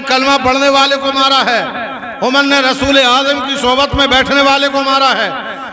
कलमा पढ़ने वाले को मारा है, उमर ने रसूल आज़म की सोबत में बैठने वाले को मारा है,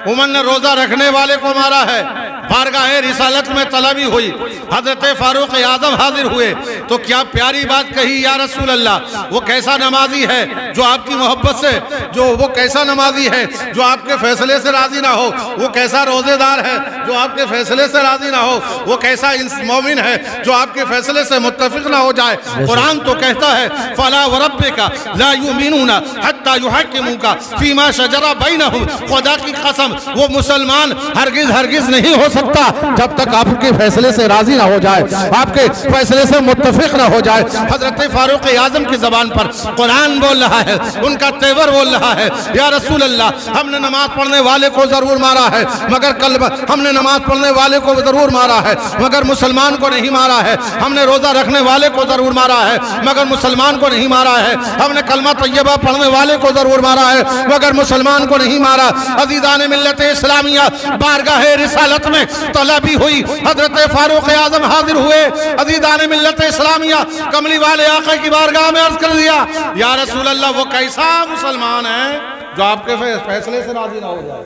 उमर ने रोजा रखने वाले को मारा है। बारगाह रिसालत में तलबी हुई, हजरत फारूक आज़म हाजिर हुए तो क्या प्यारी बात कही, या रसूल अल्लाह, वो कैसा नमाजी है जो आपकी मोहब्बत से, जो वो कैसा नमाजी है जो आपके फैसले से राजी ना हो, वो कैसा रोजेदार है जो आपके फैसले से राजी ना हो, वो कैसा मोमिन है जो आपके फैसले से मुत्तफिक ना हो जाए। कुरान तो कहता है फला व रब्बिका ला युमिनूना हत्ता युहक्किमुका फीमा शजरा बैनहुम, खुदा की कसम वो मुसलमान हरगिज हरगिज नहीं हो सकता जब तक आपके फैसले से राजी ना हो जाए, आपके फैसले से मुत्तफिक ना हो जाए। हजरत फारूक आज़म की जबान पर कुरान बोल रहा है, उनका तेवर बोल रहा है, या रसूल अल्लाह, हमने नमाज पढ़ने वाले को जरूर मारा है मगर कल हमने नमाज पढ़ने वाले को जरूर मारा है मगर मुसलमान को नहीं मारा है, हमने रोजा रखने वाले को जरूर मारा है मगर मुसलमान को नहीं मारा है, हमने कलमा तैयबा पढ़ने वाले को जरूर मारा है मगर मुसलमान को नहीं मारा। अज़ीज़ान मिल्लत इस्लामिया बारगाह रिसालत में तलबी हुई, हजरत फारूक आज़म हाजिर हुए। अज़ीज़ान मिल्लत इस्लामिया कमली वाले आका की बारगाह में अर्ज कर दिया, या रसूल अल्लाह, वो कैसा मुसलमान है जो आपके फैसले से राजी ना हो जाए।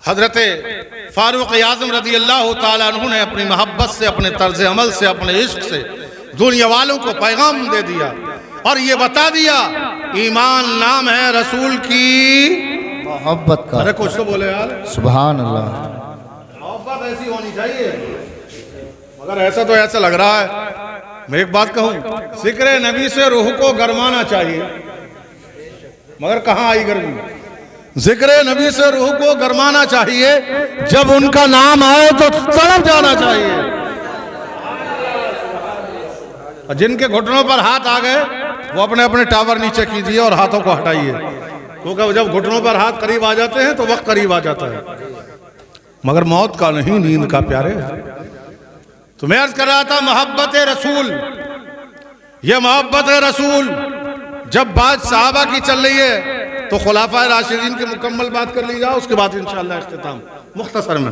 हजरत फारूक आज़म रज़ी अल्लाह ताला अन्हु ने अपनी मोहब्बत से, अपने तर्ज अमल से, अपने इश्क से दुनिया वालों को पैगाम दे दिया और ये बता दिया ईमान नाम है रसूल की मोहब्बत का। अरे कुछ तो बोले यार, सुभान अल्लाह। मोहब्बत ऐसी होनी चाहिए, मगर ऐसा तो ऐसा लग रहा है। मैं एक बात कहूं, जिक्र नबी से रूह को गरमाना चाहिए, मगर कहां आई गर्मी। जिक्र नबी से रूह को गरमाना चाहिए, जब उनका नाम आए तो तड़प जाना चाहिए। जिनके घुटनों पर हाथ आ गए वो अपने अपने टावर नीचे कीजिए और हाथों को हटाइए, क्योंकि जब घुटनों पर हाथ करीब आ जाते हैं तो वक्त करीब आ जाता है, मगर मौत का नहीं, नींद का प्यारे। तो मैं अर्ज कर रहा था मोहब्बत रसूल, ये मोहब्बत रसूल जब बात सहाबा की चल रही है तो खुलाफा राशिदीन की मुकम्मल बात कर ली जाओ, उसके बाद इंशाअल्लाह इख्तिताम मुख्तसर में,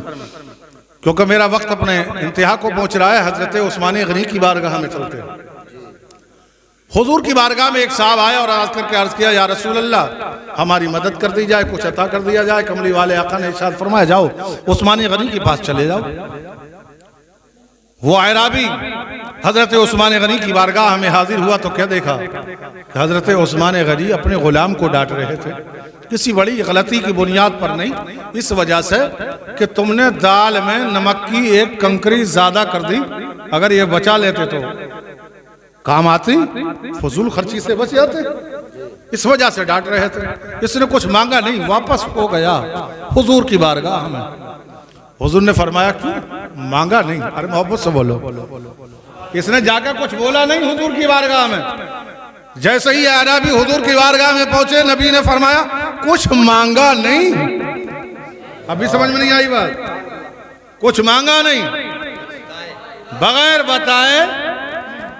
क्योंकि मेरा वक्त अपने इंतहा को पहुंच रहा है। हजरत उस्मान गनी की बारगाह में चलते हैं। हुजूर की बारगाह में एक साहब आया और आज करके अर्ज किया, या रसूल अल्लाह, हमारी मदद कर दी जाए, कुछ अता कर दिया जाए। कमली वाले आका ने इरशाद फरमाया, जाओ उस्मान गनी के पास चले जाओ। वो अराबी हजरत उस्मान गनी की बारगाह में हाजिर हुआ तो क्या देखा, हजरत उस्मान गनी अपने गुलाम को डांट रहे थे, किसी बड़ी गलती की बुनियाद पर नहीं, इस वजह से कि तुमने दाल में नमक की एक कंकरी ज्यादा कर दी, अगर ये बचा लेते तो काम आती, फजूल खर्ची से बच जाते, इस वजह से डांट रहे थे। इसने कुछ मांगा नहीं, वापस हो गया हुजूर की बारगाह में। हुजूर ने फरमाया, क्यों मांगा नहीं? अरे मोहब्बत से बोलो। इसने जाकर कुछ बोला नहीं हुजूर की बारगाह में। जैसे ही अरबी हुजूर की बारगाह में पहुंचे, नबी ने फरमाया, कुछ मांगा नहीं। अभी समझ में नहीं आई बात? कुछ मांगा नहीं, बगैर बताए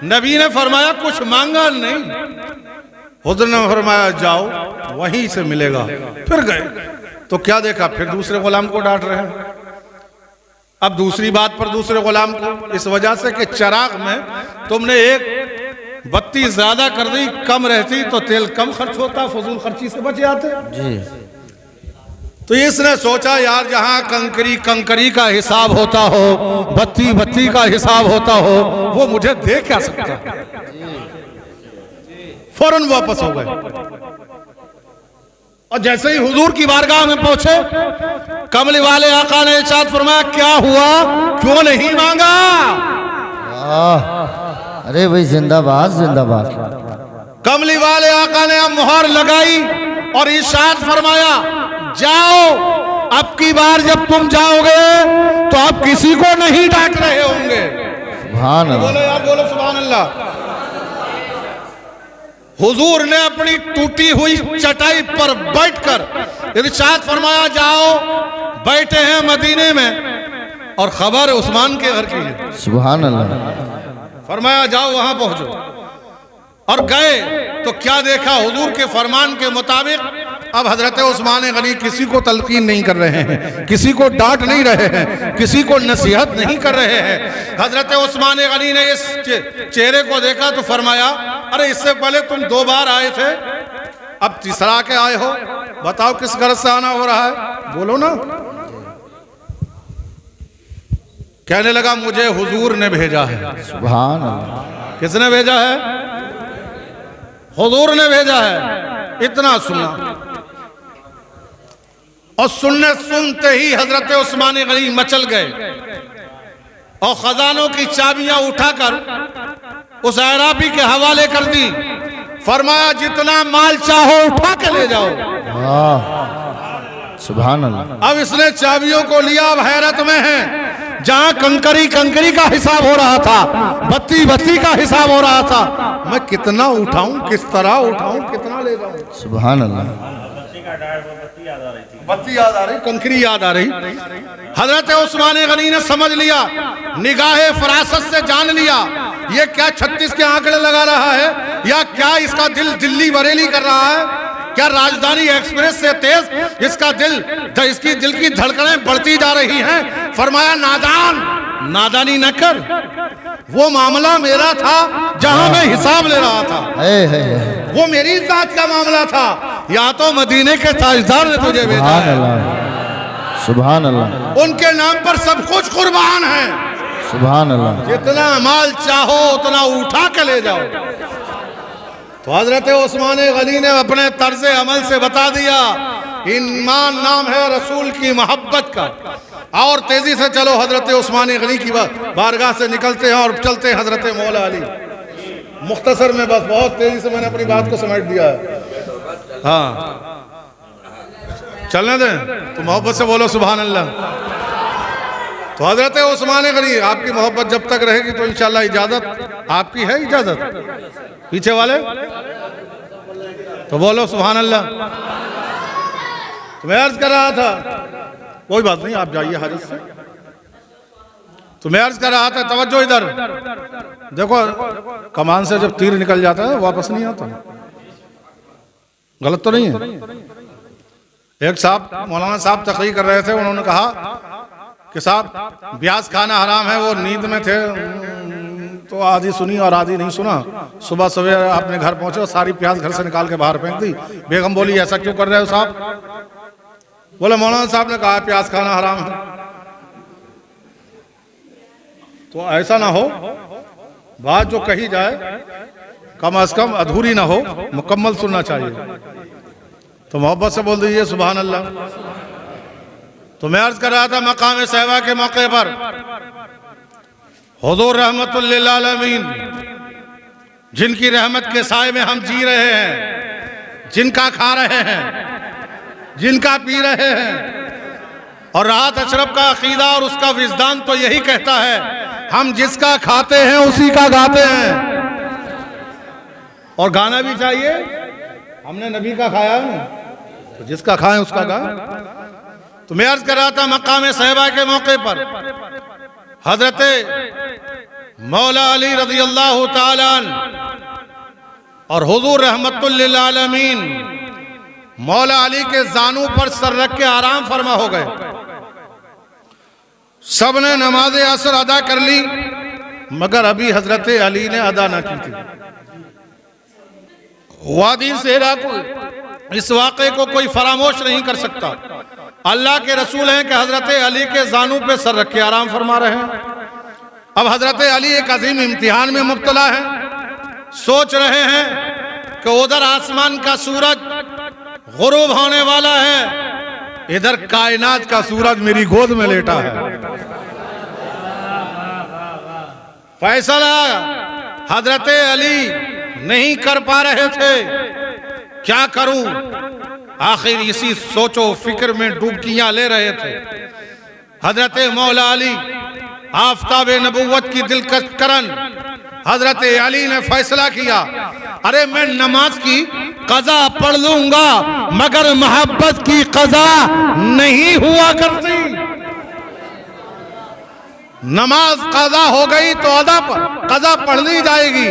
नबी ने फरमाया कुछ मांगा नहीं। हुजूर ने फरमाया, जाओ वहीं से मिलेगा। फिर गए तो क्या देखा, फिर दूसरे गुलाम को डांट रहे हैं। अब दूसरी बात पर दूसरे गुलाम को, इस वजह से कि चिराग में तुमने एक बत्ती ज्यादा कर दी, कम रहती तो तेल कम खर्च होता, फजूल खर्ची से बच जाते जी। तो इसने सोचा, यार जहां कंकरी का हिसाब होता हो, बत्ती बत्ती का हिसाब होता हो, वो मुझे दे क्या सकता। फौरन वापस हो गए और जैसे ही हुजूर की बारगाह में पहुंचे, कमली वाले आका ने इरशाद फरमाया, क्या हुआ, क्यों नहीं मांगा? अरे भाई जिंदाबाद जिंदाबाद। कमली वाले आका ने अब मुहर लगाई और इरशाद फरमाया, जाओ अब की बार जब तुम जाओगे तो आप किसी को नहीं डांट रहे होंगे। सुभान अल्लाह। बोलो यार, बोलो सुभान अल्लाह। हुजूर ने अपनी टूटी हुई चटाई पर बैठकर इरशाद फरमाया, जाओ, बैठे हैं मदीने में और खबर उस्मान के घर की है। सुभान अल्लाह। फरमाया, जाओ वहां पहुंचो। और गए तो क्या देखा, हुजूर के फरमान के मुताबिक अब हजरत उस्मान गनी किसी को तलकीन नहीं कर रहे हैं, किसी को डांट नहीं रहे हैं, किसी को नसीहत नहीं कर रहे हैं। हजरत उस्मान गनी ने इस चेहरे को देखा तो फरमाया, अरे इससे पहले तुम 2 बार आए थे, अब तीसरा के आए हो, बताओ किस गरज से आना हो रहा है, बोलो ना। कहने लगा, मुझे हुजूर ने भेजा है। सुभान अल्लाह। किसने भेजा है? हुजूर ने भेजा है। इतना सुना, और सुनते ही हजरत उस्मान गनी मचल गए और खजानों की चाबियां उठाकर उस अराबी के हवाले कर दी। फरमाया, जितना माल चाहो उठा के ले जाओ। सुभान अल्लाह। अब इसने चाबियों को लिया, अब हैरत में है। जहां कंकरी का हिसाब हो रहा था, बत्ती का हिसाब हो रहा था, मैं कितना उठाऊं, किस तरह उठाऊं, कितना ले जाऊं। सुभान अल्लाह। बत्ती याद आ रही, कंकरी याद आ रही। हजरत उस्मान गनी ने समझ लिया, निगाहे फरासत से जान लिया, ये क्या 36 के आंकड़े लगा रहा है, या क्या इसका दिल दिल्ली बरेली कर रहा है, क्या राजधानी एक्सप्रेस से तेज इसकी दिल की धड़कनें बढ़ती जा रही हैं। फरमाया, नादान, नादानी न कर, वो मामला मेरा था जहां मैं हिसाब ले रहा था, वो मेरी जात का मामला था, या तो मदीने के ताजदार ने तुझे भेजा है। सुभान अल्लाह। उनके नाम पर सब कुछ कुर्बान है। सुभान अल्लाह। जितना माल चाहो उतना उठा के ले जाओ। तो हजरत उस्मान गनी ने अपने तर्ज अमल से बता दिया, ईमान नाम है रसूल की मोहब्बत का। और तेजी से चलो, हजरत उस्मान गनी की बारगाह से निकलते हैं और चलते हैं हजरत मौला अली। मुख्तसर में बस बहुत तेजी से मैंने अपनी बात को समेट दिया है। हाँ, चलने दें तो मोहब्बत से बोलो सुभान अल्लाह। तो हजरत उस्मान गनी, आपकी मोहब्बत जब तक रहेगी तो इंशाल्लाह इजाजत आपकी है। इजाजत पीछे वाले तो बोलो सुभान अल्लाह। तो मैं अर्ज कर रहा था, कोई बात नहीं, आप जाइए हाजिर से। तो मैं अर्ज कर रहा था, तवज्जो इधर देखो, कमान से जब तीर निकल जाता है वापस नहीं आता। गलत तो नहीं है। एक साहब, मौलाना साहब तकरीर कर रहे थे, उन्होंने कहा कि साहब प्याज खाना हराम है। वो नींद में थे तो आधी सुनी और आधी नहीं सुना। सुबह सवेरे अपने घर पहुंचे और सारी प्याज घर से निकाल के बाहर फेंक दी। बेगम बोली, ऐसा क्यों कर रहे हो साहब? बोले, मौलाना साहब ने कहा प्याज खाना हराम है। तो ऐसा ना हो, बात जो कही जाए कम से कम अधूरी ना हो, मुकम्मल सुनना चाहिए। तो मोहब्बत से बोल दीजिए सुभान अल्लाह। तो मैं अर्ज कर रहा था, मकाम सहबा के मौके पर हुजूर रहमतुल लिल आलमीन, जिनकी रहमत के साए में हम जी रहे हैं, जिनका खा रहे हैं, जिनका पी रहे हैं, और राहत अशरफ का अकीदा और उसका विजदान तो यही कहता है, हम जिसका खाते हैं उसी का गाते हैं। और गाना भी चाहिए, हमने नबी का खाया है, तो जिसका खाएं उसका गाएं। तो मैं अर्ज कर रहा था, मकाम सहबा के मौके पर हजरत मौला अली रज़ी अल्लाह ताला और हुजूर रहमतुल लिल आलमीन मौला अली के जानू पर सर रख के आराम फरमा हो गए। सब ने नमाज असर अदा कर ली, मगर अभी हजरत अली ने अदा ना की थी। वादी सेहरा को इस वाक़े को कोई फरामोश नहीं कर सकता। अल्लाह के रसूल हैं कि हजरत अली के जानू पे सर रख के आराम फरमा रहे हैं। अब हजरत अली एक अजीम इम्तिहान में मुब्तला है। सोच रहे हैं कि उधर आसमान का सूरज गुरूब होने वाला है, इधर कायनात का सूरज मेरी गोद में लेटा है। फैसला हजरत अली नहीं कर पा रहे थे, क्या करूं? आखिर इसी सोचो फिक्र में डुबकियां ले रहे थे। हजरत मौला अली आफताब नबुव्वत की दिलकश करन हजरत अली ने फैसला किया, अरे मैं नमाज की कज़ा पढ़ लूंगा, मगर मोहब्बत की कज़ा नहीं हुआ करती। नमाज कज़ा हो गई तो अदा पर कज़ा पढ़नी जाएगी,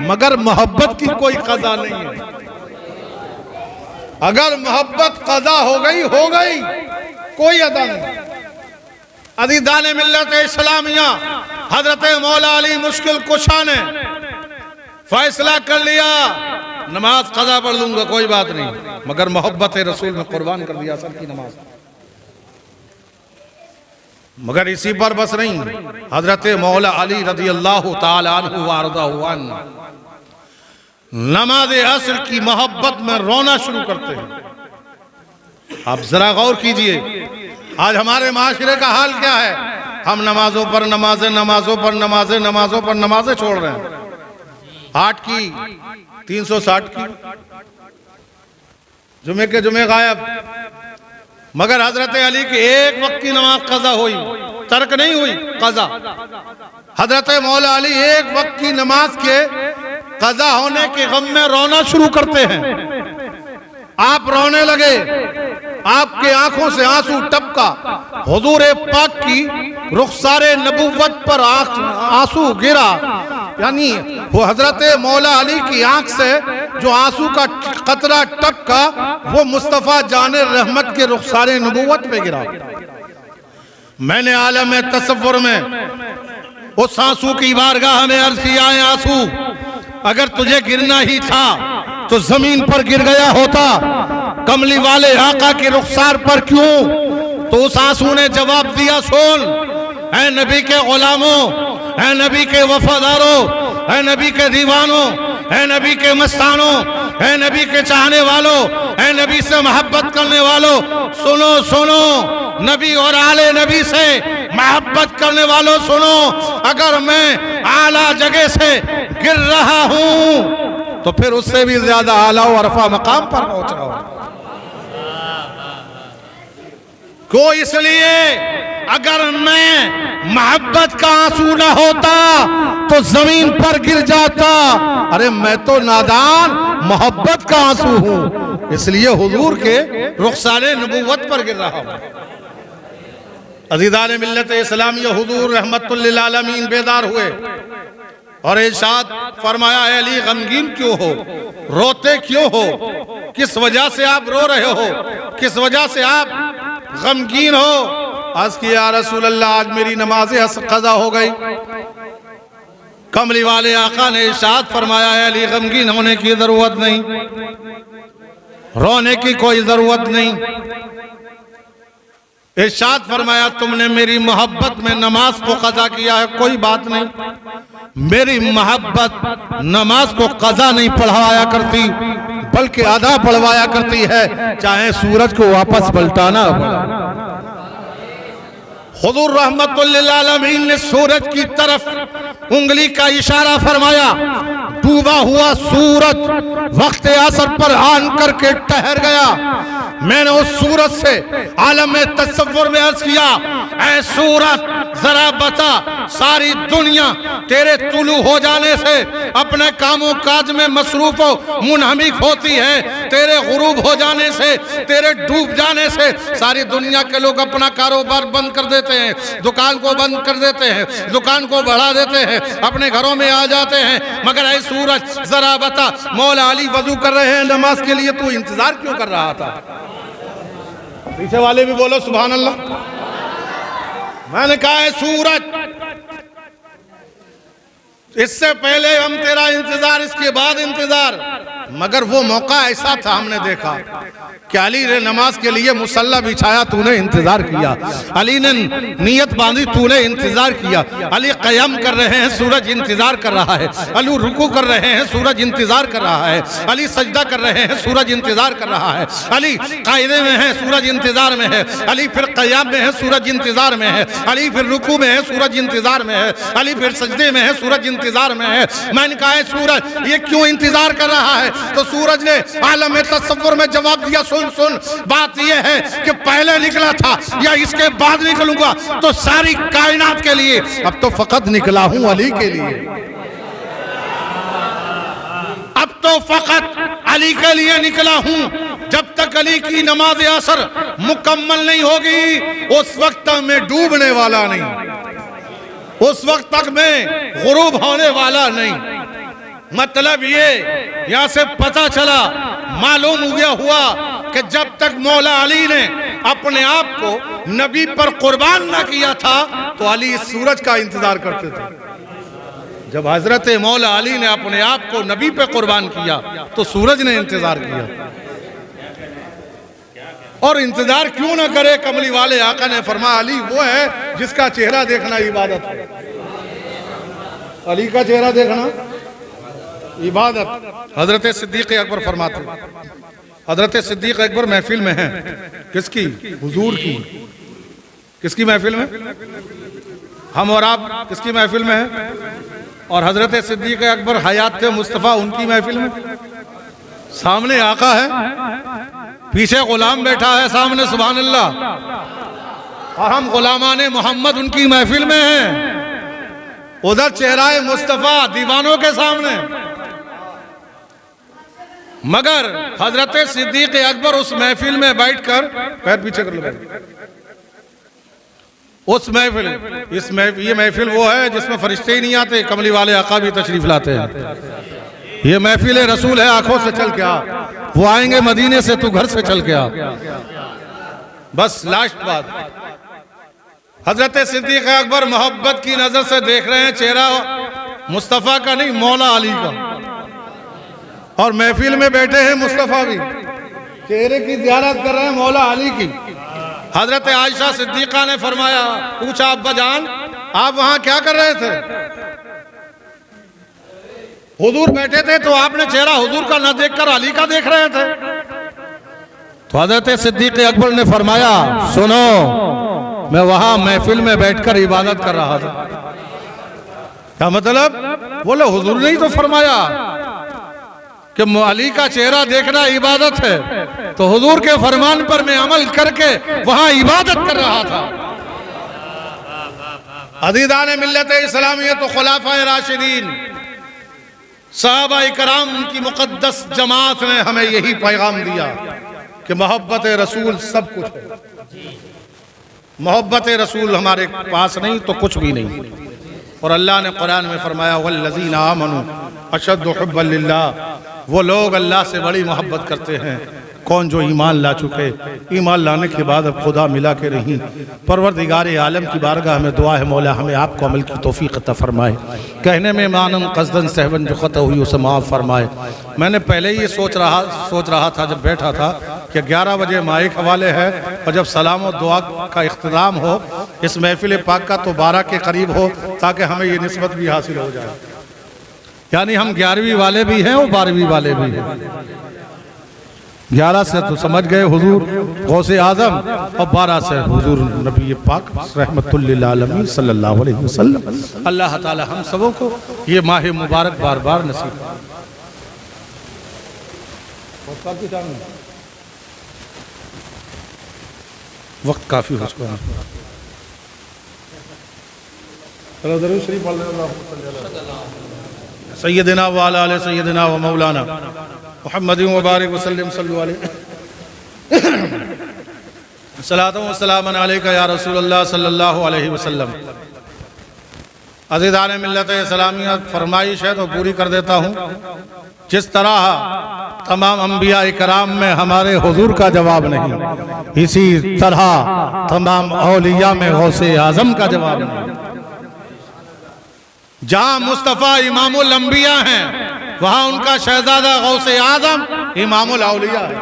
मगर मोहब्बत की कोई कज़ा नहीं है। अगर मोहब्बत कज़ा हो गई, कोई अदा नहीं। अज़ीज़ान मिल्लत इस्लामिया, हजरत मौला अली मुश्किल कुशा ने फैसला कर लिया, नमाज कज़ा पढ़ लूंगा, कोई बात नहीं, मगर मोहब्बत रसूल में कुर्बान कर दिया असर की नमाज। मगर इसी पर बस नहीं, हजरत मौला अली रज़ी अल्लाह ताला अन्हु व अर्ज़ाहु अन्हु नमाज असर की मोहब्बत में रोना शुरू करते हैं। आप जरा गौर कीजिए, आज हमारे माशरे का हाल क्या है। हम नमाजों पर नमाजें, नमाजों पर नमाजें, नमाजों पर नमाजें छोड़ रहे हैं। 8 की 360 की जुमे के जुमे गायब। मगर हजरत अली की एक वक्त की नमाज कज़ा हुई, तर्क नहीं हुई, कज़ा। हजरत मौला अली एक वक्त की नमाज के कज़ा होने के गम में रोना शुरू करते हैं। आप रोने लगे, आपके आंखों से आंसू टपका, हुजूर पाक की रुखसारे नबुव्वत पर आंसू गिरा। यानी वो हजरत मौला अली की आंख से जो आंसू का कतरा टपका, वो मुस्तफ़ा जाने रहमत के रुखसारे नबुव्वत पे गिरा। मैंने आलम तसव्वुर में उस आंसू की बारगाह में अर्ज़ किया, आंसू अगर तुझे गिरना ही था तो जमीन पर गिर गया होता, कमली वाले आका के रुखसार पर क्यों? तो उस आंसू ने जवाब दिया, सुन ऐ नबी के गुलामों, ऐ नबी के वफादारों, ऐ नबी के दीवानों, ऐ नबी के मस्तानों, ऐ नबी के चाहने वालों, ऐ नबी से मोहब्बत करने वालों, सुनो सुनो, नबी और आले नबी से मोहब्बत करने वालों सुनो। अगर मैं आला जगह से गिर रहा हूं तो फिर उससे भी ज्यादा आला और अरफा मकाम पर पहुंच रहा हूं। को इसलिए अगर मैं मोहब्बत का आंसू ना होता तो जमीन पर गिर जाता। अरे मैं तो नादान मोहब्बत का आंसू हूं, इसलिए हुजूर के रुखसारे नबुव्वत पर गिर रहा हूं। अज़ीज़ान मिल्लत इस्लामिया, हुजूर रहमतुल लिल आलमीन बेदार हुए और इरशाद फरमाया, अली गमगीन क्यों हो, रोते क्यों हो, किस वजह से आप रो रहे हो, किस वजह से आप गमगीन हो। आज की या रसूल अल्लाह, आज मेरी नमाज कज़ा हो गई। कमली वाले आका ने इरशाद फरमाया, अली गमगीन होने की जरूरत नहीं, रोने की कोई जरूरत नहीं। इरशाद फरमाया, तुमने मेरी मोहब्बत में नमाज को कज़ा किया है, कोई बात नहीं। मेरी मोहब्बत नमाज को कज़ा नहीं पढ़वाया करती, बल्कि आधा पढ़वाया करती है, चाहे सूरज को वापस पलटाना पड़े। हुजूर रहमतुल लिल आलमीन ने सूरज की तरफ उंगली का इशारा फरमाया। डूबा हुआ सूरज वक्त असर पर आन करके ठहर गया। मैंने उस सूरज से आलम तसव्वुर में अर्ज किया, ऐ सूरज जरा बता, सारी दुनिया तेरे तुलू हो जाने से अपने कामों काज में मसरूफ हो मुनहमिक होती है, तेरे गुरूब हो जाने से, तेरे डूब जाने से सारी दुनिया के लोग अपना कारोबार बंद कर देते हैं, दुकान को बंद कर देते हैं, दुकान को बढ़ा देते हैं, अपने घरों में आ जाते हैं। मगर ऐ सूरज जरा बता, मौला अली वजू कर रहे हैं नमाज के लिए, तू इंतजार क्यों कर रहा था? पीछे वाले भी बोलो सुभान अल्लाह। मैंने कहा है सूरज, इससे पहले हम तेरा इंतजार, इसके बाद इंतजार। मगर वो मौका ऐसा था, हमने देखा कि अली ने नमाज के लिए मुसल्ला बिछाया, तूने इंतजार किया। अली ने नियत बांधी, तूने इंतजार किया। अली क़याम कर रहे हैं, सूरज इंतजार कर रहा है। अली रुकू कर रहे हैं, सूरज इंतजार कर रहा है। अली सजदा कर रहे हैं, सूरज इंतजार कर रहा है। अली कायदे में है, सूरज इंतजार में है। अली फिर क़याम में है, सूरज इंतजार में है। अली फिर रुकू में है, सूरज इंतजार में है। अली फिर सजदे में है, सूरज इंतजार में है। मैंने कहा है सूरज ये क्यों इंतजार कर रहा है? तो सूरज ने आलम तसव्वुर में जवाब दिया, सुन सुन, बात यह है कि पहले निकला था या इसके बाद निकलूंगा तो सारी कायनात के लिए, अब तो फकत निकला हूं अली के लिए। अब तो फकत अली के लिए निकला हूं। जब तक अली की नमाज असर मुकम्मल नहीं होगी उस वक्त तक मैं डूबने वाला नहीं, उस वक्त तक मैं गुरूब होने वाला नहीं। मतलब ये यहां से पता चला, मालूम हुआ कि जब तक मौला अली ने अपने आप को नबी पर कुर्बान ना किया था तो अली इस सूरज का इंतजार करते थे। जब हजरत मौला अली ने अपने आप को नबी पे कुर्बान किया तो सूरज ने इंतजार किया। और इंतजार क्यों ना करे, कमली वाले आका ने फरमाया अली वो है जिसका चेहरा देखना इबादत है। अली का चेहरा देखना इबादत। हजरत सिद्दीक अकबर फरमाते, हजरत सिद्दीक अकबर महफिल में हैं, किसकी? हुजूर की। किसकी महफिल में? हम और आप किसकी महफिल में हैं? और हजरत सिद्दीक अकबर हयात मुस्तफ़ा उनकी महफिल में। सामने आका है, पीछे गुलाम बैठा है, सामने सुभान अल्लाह, और हम गुलामाने मोहम्मद उनकी महफिल में हैं। उधर चेहराए मुस्तफ़ा दीवानों के सामने। मगर हजरत सिद्दीक अकबर उस महफिल में बैठकर, पैर पीछे कर लो, उस महफिल, ये महफिल वो है जिसमें फरिश्ते ही नहीं आते, कमली वाले आका भी तशरीफ लाते हैं। ये महफिल रसूल है, आंखों से चल के आ, वो आएंगे मदीने से, तू घर से चल के आ। बस लास्ट बात, हजरत सिद्दीक अकबर मोहब्बत की नजर से देख रहे हैं चेहरा मुस्तफ़ा का नहीं, मौला अली का, और महफिल में बैठे हैं मुस्तफ़ा भी, चेहरे की ज़ियारत कर रहे हैं मौला अली की। हजरत आयशा सिद्दीक़ा ने फरमाया, पूछा अब्बा जान आप वहां क्या कर रहे थे? हुजूर बैठे थे तो आपने चेहरा हुजूर का न देखकर अली का देख रहे थे। तो हजरत सिद्दीक अकबर ने फरमाया, सुनो मैं वहां महफिल में बैठकर इबादत कर रहा था। क्या मतलब? बोले हुजूर ने ही तो फरमाया कि अली का चेहरा देखना इबादत है, तो हुजूर के फरमान पर मैं अमल करके वहां इबादत कर रहा था। अज़ीज़ान मिल्लत इस्लामिय्या तो खुलाफाए राशिदीन सहाबा इकराम की मुक़द्दस जमात ने हमें यही पैगाम दिया कि मोहब्बत रसूल सब कुछ है। मोहब्बत रसूल हमारे पास नहीं तो कुछ भी नहीं। और अल्लाह ने कुरान में फरमाया, वल्लज़ीना आमनू अशद्दु हुब्बन लिल्लाह, वो लोग अल्लाह से बड़ी मोहब्बत करते हैं कौन? जो ईमान ला चुके। ईमान लाने के बाद अब खुदा मिला के रही। परवरदिगार आलम की बारगाह में दुआ है, मौला हमें आपको अमल की तौफीक अता फरमाए, कहने में मानन कस्दन सहवन जो ख़ता हुई उसे माफ़ फरमाए। मैंने पहले ही ये सोच रहा था जब बैठा था कि 11 बजे माइक हवाले है, और जब सलाम और दुआ का इख्तिताम हो इस महफिल पाक का तो 12 के करीब हो, ताकि हमें ये निस्बत भी हासिल हो जाए। यानी हम 11वीं वाले भी हैं और 12वीं वाले भी हैं। 11 से तो समझ गए हुजूर गौसे आजम, और 12 से हुजूर नबी पाक रहमतुल लिल आलमीन सल्लल्लाहु अलैहि वसल्लम। अल्लाह ताला हम सबों को ये माह मुबारक बार बार नसीब। वक्त काफी हो चुका है। चलो दरूद शरीफ पढ़ लें। सैयदना व अला आले सैयदना व मौलाना मुहम्मद व बारिक व सल्लिम सल्लल्लाहु अलैहि सलातो व सलाम अलैका या रसूलल्लाह सल्लल्लाहु अलैहि वसल्लम। अज़ीज़ान मिल्लत इस्लामिय्या फरमाइश है तो पूरी कर देता हूँ। जिस तरह तमाम अंबिया इकराम में हमारे हुजूर का जवाब नहीं, इसी तरह तमाम औलिया में गौसे आजम का जवाब नहीं। जहां मुस्तफ़ा इमामुल अंबिया हैं वहां उनका शहजादा गौसे आजम इमामुल औलिया है।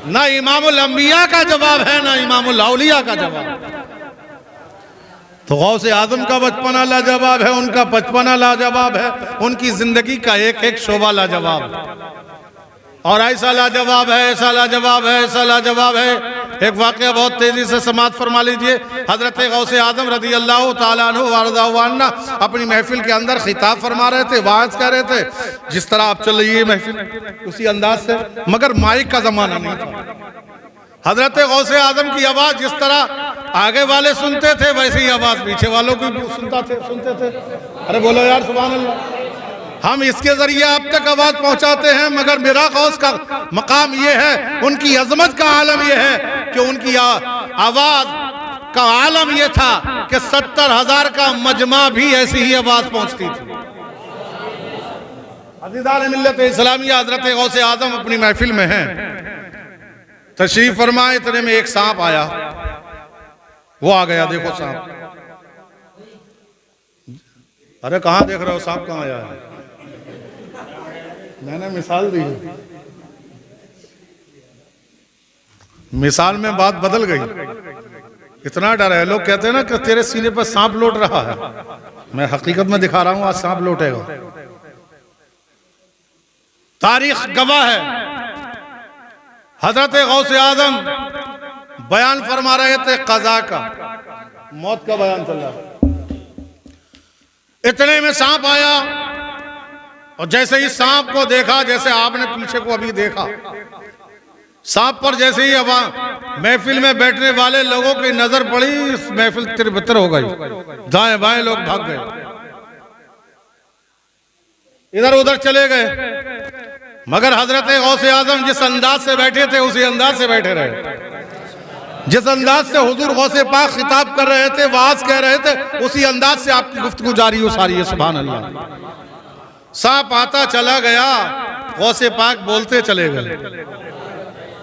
ना इमामुल अंबिया का जवाब है ना इमामुल औलिया का जवाब। तो गौसे आजम का बचपना लाजवाब है, उनका बचपना लाजवाब है, उनकी जिंदगी का एक एक शोबा लाजवाब, और ऐसा लाजवाब है, ऐसा लाजवाब है, ऐसा लाजवाब है। एक वाक़या बहुत तेजी से समाप्त फरमा लीजिए। हजरत गौसे आजम रज़ी अल्लाह ताला अन्हु वारज़ाहु अन्ना अपनी महफिल के अंदर खिताब फरमा रहे थे, वाज़ कर रहे थे, जिस तरह आप चल रही है महफिल उसी अंदाज से, मगर माइक का जमाना नहीं था। हजरत गौसे आजम की आवाज़ जिस तरह आगे वाले सुनते थे वैसे ही आवाज़ पीछे वालों की भी सुनते थे। अरे बोलो यार सुभान अल्लाह। हम इसके जरिए आप तक आवाज़ पहुंचाते हैं, मगर मेरा गौस का मकाम ये है, उनकी अजमत का आलम ये है कि उनकी आवाज़ का आलम ये था कि 70,000 का मजमा भी ऐसी ही आवाज़ पहुंचती थी। अज़ीज़ान मिल्लत इस्लामिया हज़रत गौसे आज़म अपनी महफिल में हैं, तशरीफ फरमाए, इतने में एक सांप आया। वो आ गया, देखो सांप। अरे कहाँ देख रहे हो, सांप कहाँ आया है? मैंने मिसाल दी है, मिसाल में बात बदल गई। इतना डर है, लोग कहते हैं ना कि तेरे सीने पर सांप लौट रहा है। मैं हकीकत में दिखा रहा हूं, आज सांप लौटेगा। तारीख गवाह है। हजरत गौसे आजम बयान फरमा रहे थे कज़ा का, मौत का बयान चल रहा। इतने में सांप आया, और जैसे ही सांप को देखा, जैसे आपने पीछे को अभी देखा, सांप पर जैसे ही महफिल में बैठने वाले लोगों की नजर पड़ी, महफिल तिरबितर हो गई, दाएं बाएं लोग भाग गए, इधर उधर चले गए। मगर हजरत गौसे आजम जिस अंदाज से बैठे थे उसी अंदाज से बैठे रहे। जिस अंदाज से हुजूर गौसे पाक खिताब कर रहे थे, वाज कह रहे थे, उसी अंदाज से आपकी गुफ्तगू जारी हो सारी है। सुभान अल्लाह। सांप आता चला गया, गौसे पाक बोलते चले गए।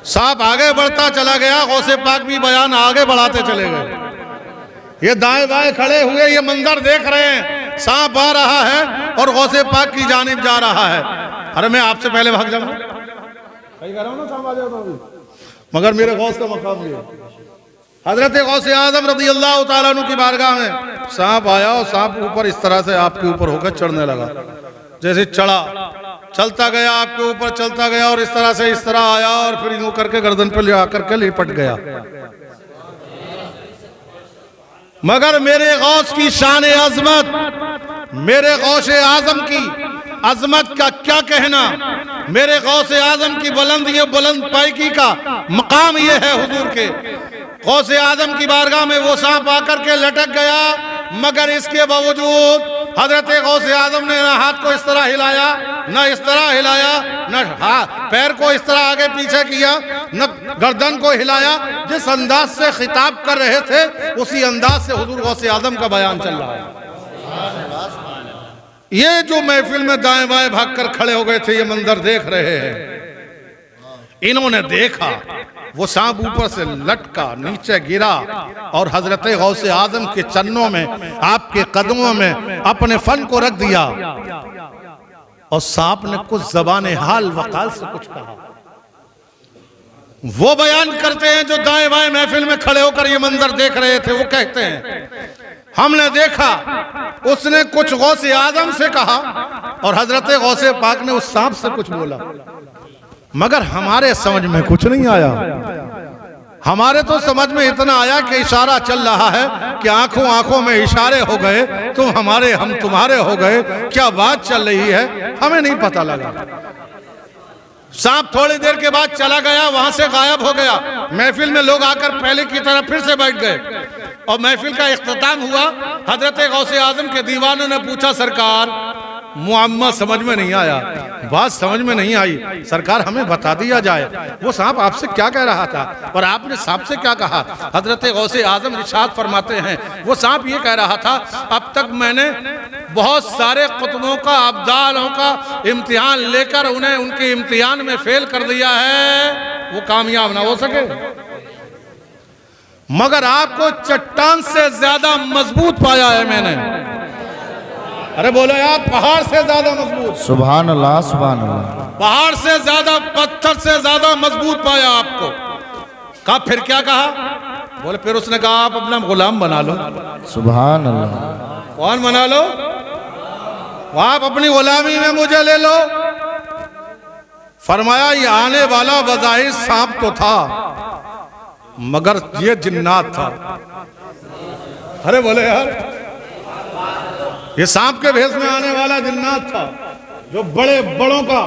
सांप आगे बढ़ता चला गया, गौसे पाक भी बयान आगे बढ़ाते चले गए। ये दाएं बाएं खड़े हुए ये मंजर देख रहे हैं, सांप आ रहा है और गौसे पाक की जानिब जा रहा है। अरे मैं आपसे पहले भाग जाऊंगा, सही कह रहा हूं ना, सांप आ जाता अभी, मगर मेरे गौस का मकाम लिया। हजरत गौसे आज़म रज़ी अल्लाह तआला अन्हु की बारगाह में सांप आया, और सांप ऊपर इस तरह से आपके ऊपर होकर चढ़ने लगा। जैसे चढ़ा, चलता गया, आपके ऊपर चलता गया, और इस तरह से इस तरह आया, और फिर यूं करके गर्दन पर ले आकर के लिपट गया। मगर मेरे गौस की शान अजमत, मेरे गौसे आजम की अजमत का क्या कहना, मेरे गौसे आजम की बुलंद पायकी का मकाम ये है हुजूर के। गौसे आजम की बारगाह में वो सांप आकर के लटक गया, मगर इसके बावजूद हजरत गौसे आजम ने न हाथ को इस तरह हिलाया, न इस तरह हिलाया, न पैर को इस तरह आगे पीछे किया, न गर्दन को हिलाया। जिस अंदाज से खिताब कर रहे थे उसी अंदाज से हुजूर गौसे आजम का बयान चल रहा है। ये जो महफिल में दाएं बाएं भागकर खड़े हो गए थे, ये मंजर देख रहे हैं। इन्होंने देखा वो सांप ऊपर से लटका, नीचे गिरा, और हजरत गौसे आजम के चरणों में, आपके कदमों में अपने फन को रख दिया। और सांप ने कुछ ज़बान हाल वकाल से कुछ कहा। वो बयान करते हैं जो दाएं बाएं महफिल में खड़े होकर ये मंजर देख रहे थे। वो कहते हैं हमने देखा उसने कुछ गौसे आजम से कहा, और हजरत गौसे पाक ने उस सांप से कुछ बोला, मगर हमारे समझ में कुछ नहीं आया। हमारे तो समझ में इतना आया कि इशारा चल रहा है कि आंखों आंखों में इशारे हो गए, तुम हमारे हम तुम्हारे हो गए। क्या बात चल रही है हमें नहीं पता लगा। सांप थोड़ी देर के बाद चला गया, वहां से गायब हो गया। महफिल में लोग आकर पहले की तरह फिर से बैठ गए, और महफिल का इख्तिताम हुआ। हजरत गौसे आजम के दीवानों ने पूछा, सरकार मुअम्मा समझ में नहीं आया, बात समझ में नहीं आई, सरकार हमें बता दिया जाए वो सांप आपसे क्या कह रहा था और आपने सांप से क्या कहा। हजरत गौसे आजम इरशाद फरमाते हैं, वो सांप ये कह रहा था, अब तक मैंने बहुत सारे कुतुबों का, अब्दालों का इम्तिहान लेकर उन्हें उनके इम्तिहान में फेल कर दिया है, वो कामयाब ना हो सके, मगर आपको चट्टान से ज्यादा मजबूत पाया है मैंने। अरे बोलो यार, पहाड़ से ज्यादा मजबूत। सुभान अल्लाह, सुभान अल्लाह। पहाड़ से ज्यादा, पत्थर से ज्यादा मजबूत पाया आपको। कहा फिर क्या कहा? बोले फिर उसने कहा आप अपना गुलाम बना लो। सुभान अल्लाह। कौन बना लो? आप अपनी गुलामी में मुझे ले लो। फरमाया ये आने वाला बज़ाहिर सांप तो था, मगर ये जिन्नात था। अरे बोले यार, ये सांप के भेष में आने वाला जिन्नात था, जो बड़े बड़ों का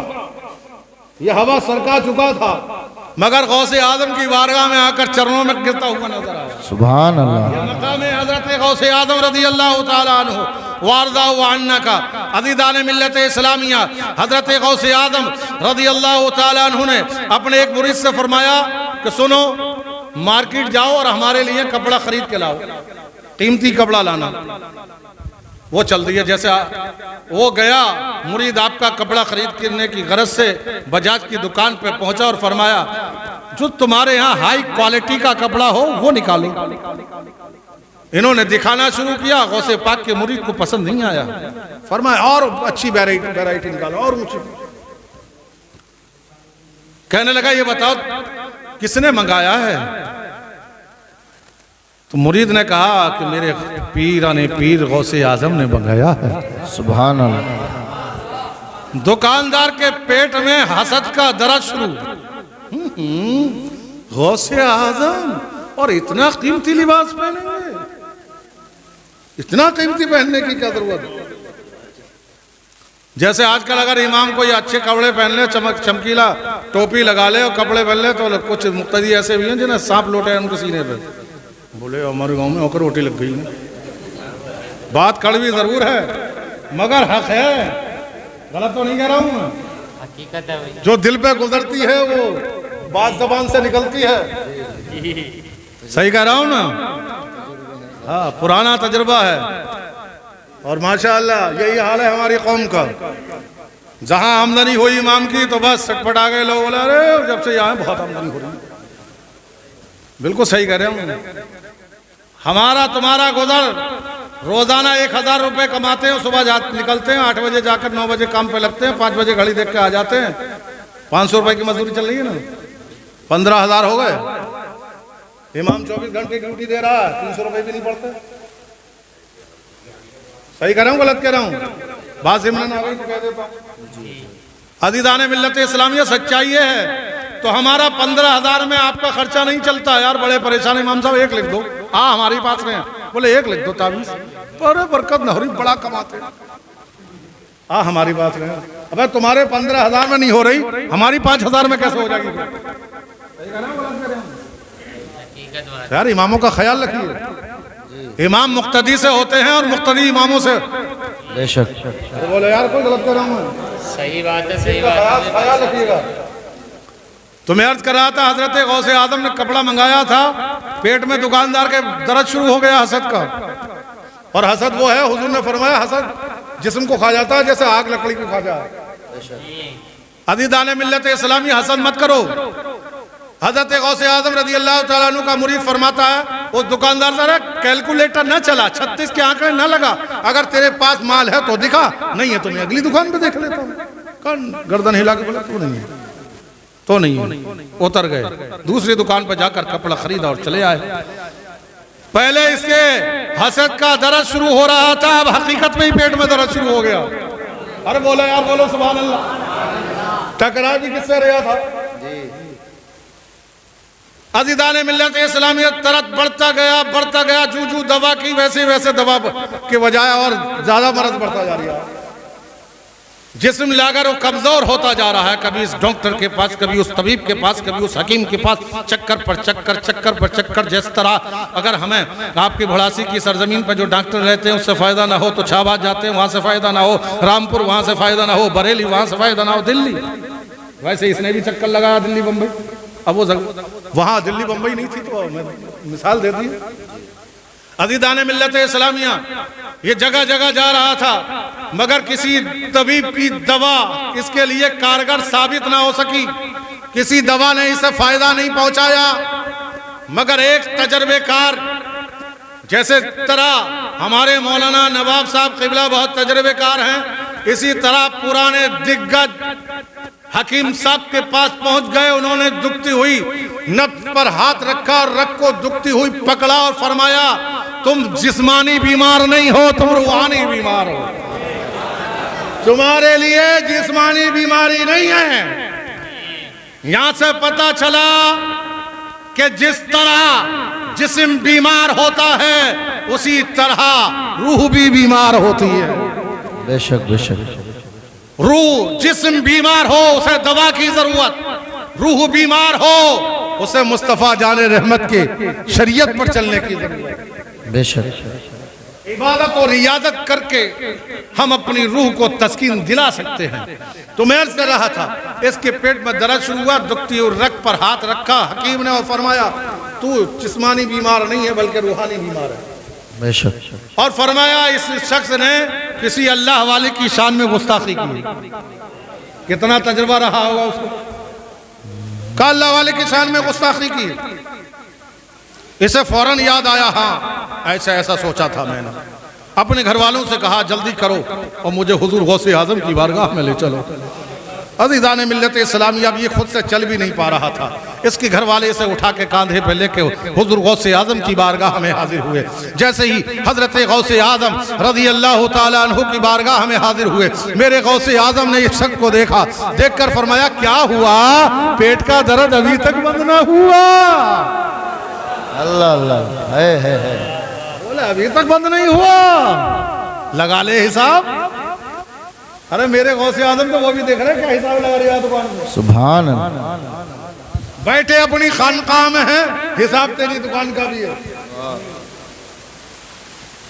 ये हवा सरका चुका था, मगर गौसे आजम की बारगाह में आकर चरणों में गिरता हुआ नजर आया। सुभान अल्लाह। ये मकाम है हजरत गौसे आजम रज़ी अल्लाह तआला अन्हु वारदा व अन्ना का। अज़ीज़ान मिल्लत इस्लामिया हजरत गौसे आजम रज़ी अल्लाह तआला अन्हु ने अपने एक मुरीद से फरमाया कि सुनो, मार्केट जाओ और हमारे लिए कपड़ा खरीद के लाओ, कीमती कपड़ा लाना। वो चल रही है। जैसे वो गया मुरीद आपका कपड़ा खरीद करने की गरज से बजाज की दुकान पे पहुंचा और फरमाया जो तुम्हारे यहाँ हाई क्वालिटी का कपड़ा हो वो निकालो। इन्होंने दिखाना शुरू किया, गौसे पाक के मुरीद को पसंद नहीं आया, फरमाया और अच्छी वैरायटी निकालो और ऊंची। कहने लगा ये बताओ किसने मंगाया है? तो मुरीद ने कहा कि मेरे पीराने पीर गौसे आजम ने मंगाया है। सुभान अल्लाह। दुकानदार के पेट में हसद का दर्द शुरू। गौसे आजम और इतना कीमती लिबास पहनेंगे, इतना कीमती पहनने की क्या जरूरत है? जैसे आजकल अगर इमाम कोई अच्छे कपड़े पहन ले, चमकीला टोपी लगा ले और कपड़े पहन ले, तो कुछ मुक्तदी ऐसे भी हैं जिन्हें सांप लोटे उनके सीने पे, बोले हमारे गांव में होकर रोटी लग गई है। बात कड़वी जरूर है मगर हक है, गलत तो नहीं कह रहा हूं मैं, हकीकत है भाई। जो दिल पे गुजरती है वो बात जबान से निकलती है। सही कह रहा हूं ना? हाँ, पुराना तजुर्बा है और माशाअल्लाह यही हाल है हमारी कौम का। जहां आमदनी हुई इमाम की तो बस सटपटा गए लोग, बोला अरे जब से यहाँ बहुत आमदनी हो रही है। बिल्कुल सही कह रहे हूँ। हमारा तुम्हारा गुजर रोजाना 1000 रुपए कमाते हैं, सुबह निकलते हैं 8 बजे जाकर 9 बजे काम पे लगते हैं, 5 बजे घड़ी देख के आ जाते हैं। 500 रुपए की मजदूरी चल रही है ना, 15,000 हो गए। इमाम 24 घंटे ड्यूटी दे रहा है, 300 रुपए भी नहीं पड़ते। सही कह रहा हूँ गलत कह रहा हूँ? बात जिम्मन आ गई तो कह देता हूँ। अज़ीज़ाने मिल्लत इस्लामिया सच्चाई है। तो हमारा 15,000 में आपका खर्चा नहीं चलता यार, बड़े परेशान। इमाम साहब 1 लिख दो। हाँ हमारी पास में, बोले 1 लिख दो ताबीज, पर बरकत न हो रही, बड़ा कमाते। हाँ हमारी बात में, अबे तुम्हारे 15,000 में नहीं हो रही, हमारी 5,000 में कैसे हो जाएगी? यार इमामों का ख्याल रखिए। इमाम मुक्तदी से होते हैं और मुक्तदी इमामों से। बेशक। तो बोले यार कोई गलत कर रहा हूँ? सही बात है, सही बात है, ख्याल रखिएगा। तो मैं अर्ज कर रहा था हजरत गौसे आजम ने कपड़ा मंगाया था, पेट में दुकानदार के दर्द शुरू हो गया हसद का। और हसद वो है, हुजूर ने फरमाया हसद जिस्म को खा जाता है जैसे आग लकड़ी को खा जाए। अज़ीज़ाने मिल्लत इस्लामी हसद मत करो। हजरत गौसे आजम रज़ी अल्लाह तआला अन्हु का मुरीद फरमाता है उस दुकानदार से कैलकुलेटर न चला, 36 के आंकड़े न लगा, अगर तेरे पास माल है तो दिखा, नहीं है तो मैं अगली दुकान पे देख लेता हूँ। गर्दन हिला के बोला तो नहीं है, तो नहीं है। उतर गए, दूसरी दुकान पर जाकर कपड़ा खरीदा और चले आए। पहले इसके हसद का दर्द शुरू हो रहा था, अब हकीकत में ही पेट में दर्द शुरू हो गया। अरे बोलो यार, बोलो सुभान अल्लाह। टकरा भी किससे रहा था? अज़ीज़ाने मिल्लत इस्लामियत दर्द बढ़ता गया, जू दवा की वैसे वैसे दवा के बजाय और ज्यादा मर्ज बढ़ता जा रहा है। जिस्म लाकर वो कमजोर होता जा रहा है, कभी इस डॉक्टर के पास, कभी उस तबीब के पास, कभी उस हकीम के पास, चक्कर पर चक्कर। जिस तरह अगर हमें आपकी भड़ासी की सरजमीन पर जो डॉक्टर रहते हैं उससे फायदा ना हो तो शाहबाद जाते हैं, वहां से फायदा ना हो, रामपुर वहां से फायदा ना हो, बरेली वहां से फायदा ना हो, दिल्ली। वैसे इसने भी चक्कर लगाया दिल्ली बम्बई। अब वो वहां दिल्ली बम्बई नहीं थी तो मैं मिसाल दे दी। अज़ीज़ाने मिल्लत इस्लामिया ये जगह जगह जा रहा था, मगर किसी तबीब की दवा इसके लिए कारगर साबित ना हो सकी, किसी दवा ने इसे फायदा नहीं पहुंचाया। मगर एक तजर्बेकार, जैसे तरह हमारे मौलाना नवाब साहब क़िबला बहुत तजर्बेकार हैं, इसी तरह पुराने दिग्गज हकीम साहब के पास पहुंच गए। उन्होंने दुखती हुई नब्ज पर हाथ रखा और रग को दुखती हुई पकड़ा और फरमाया तुम जिस्मानी बीमार नहीं हो, तुम रूहानी बीमार हो। तुम्हारे लिए जिस्मानी बीमारी नहीं है। यहां से पता चला कि जिस तरह जिस्म बीमार होता है उसी तरह रूह भी बीमार होती है। बेशक बेशक। रूह जिस्म बीमार हो उसे दवा की जरूरत, रूह बीमार हो उसे मुस्तफा जाने रहमत के शरीयत पर चलने की जरूरत। बेशक। इबादत और रियाजत करके हम अपनी रूह को तस्कीन दिला सकते हैं। तो मैं अर्ज कर रहा था, इसके पेट में दर्द शुरू हुआ, दुखती हुई रग पर हाथ रखा हकीम ने और फरमाया तू जिस्मानी बीमार नहीं है बल्कि रूहानी बीमार है। बेशक और फरमाया इस शख्स ने किसी अल्लाह वाले की शान में गुस्ताखी की। कितना तजुर्बा रहा होगा उसको, का अल्लाह वाले की शान में गुस्ताखी की। इसे फौरन याद आया, हाँ ऐसा ऐसा सोचा था मैंने। अपने घर वालों से कहा जल्दी करो और मुझे हुजूर गौसे आजम की बारगाह में ले चलो। अज़ीज़ान मिल्लत इस्लामिया, अब ये खुद से चल भी नहीं पा रहा था। इसके घर वाले इसे उठा के कांधे पे लेके हुजूर गौसे आजम की बारगाह में हाजिर हुए। जैसे ही हजरत गौसे आजम रज़ी अल्लाह ताला अन्हु की बारगाह में हाजिर हुए, मेरे गौसे आजम ने इस शख्स को देखा, देखकर फरमाया क्या हुआ, पेट का दर्द अभी तक बंद ना हुआ। अल्लाह अल्लाह है बोले अभी तक बंद नहीं हुआ, लगा ले हिसाब। अरे मेरे गौसे आजम तो वो भी देख रहे क्या हिसाब लगा रही है दुकान में। सुभान अल्लाह। बैठे अपनी खानकाह में है, हिसाब तेरी दुकान का भी है।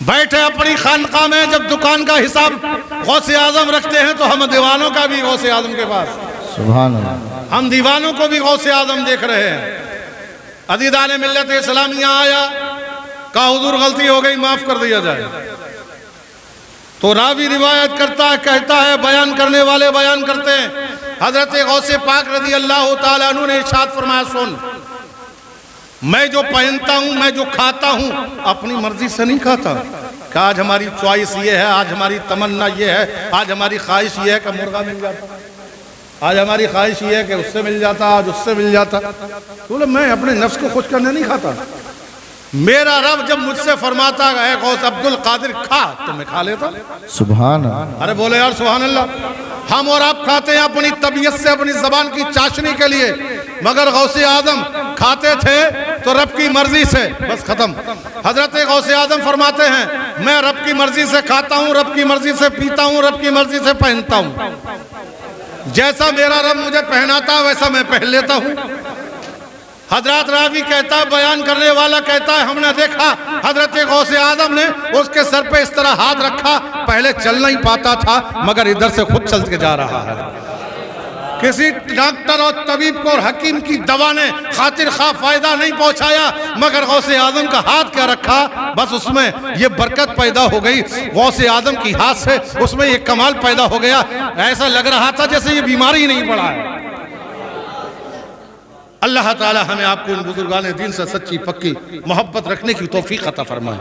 बैठे अपनी खानकाह में, जब दुकान का हिसाब गौसे आजम रखते हैं तो हम दीवानों का भी गौसे आजम के पास। सुभान अल्लाह। हम दीवानों को भी गौसे आजम देख रहे हैं। अज़ीज़ान मिल्लत इस्लामिया आया, कहा हुजूर गलती हो गई, माफ कर दिया जाए। तो रावी रिवायत करता है, कहता है, बयान करने वाले बयान करते हैं, हजरत गौसे पाक रज़ी अल्लाह ताला अन्हु ने इरशाद फरमाया, सुन, मैं जो पहनता हूं, मैं जो खाता हूं, अपनी मर्जी से नहीं खाता। कि आज हमारी च्वाइस ये है, आज हमारी तमन्ना ये है, आज हमारी ख्वाहिश ये है कि मुर्गा मिल जाता, आज हमारी ख्वाहिश ये है कि उससे मिल जाता, आज उससे मिल जाता। बोले मैं अपने नफ्स को खुश करने नहीं खाता। मेरा रब जब मुझसे फरमाता है गौस अब्दुल कादिर खा, तो मैं खा लेता। सुभान अल्लाह। अरे बोले यार सुभान अल्लाह। हम और आप खाते हैं अपनी तबीयत से, अपनी जबान की चाशनी के लिए, मगर गौसे आजम खाते थे तो रब की मर्जी से, बस खत्म। हजरत गौसे आजम फरमाते हैं, मैं रब की मर्जी से खाता हूँ, रब की मर्जी से पीता हूँ, रब की मर्जी से पहनता हूँ। जैसा मेरा रब मुझे पहनाता है वैसा मैं पहन लेता हूँ। हजरत रावी कहता है, बयान करने वाला कहता है, हमने देखा हजरत गौसे आजम ने उसके सर पे इस तरह हाथ रखा, पहले चल नहीं पाता था मगर इधर से खुद चल के जा रहा है। किसी डॉक्टर और तबीब को और हकीम की दवा ने खातिर खा फायदा नहीं पहुंचाया, मगर गौसे आजम का हाथ क्या रखा, बस उसमें ये बरकत पैदा हो गई। गौसे आजम की हाथ से उसमें ये कमाल पैदा हो गया, ऐसा लग रहा था जैसे ये बीमारी नहीं पड़ा है। अल्लाह ताला हमें आपको इन बुजुर्गान दीन से सच्ची पक्की मोहब्बत रखने की तौफीक अता फरमाए।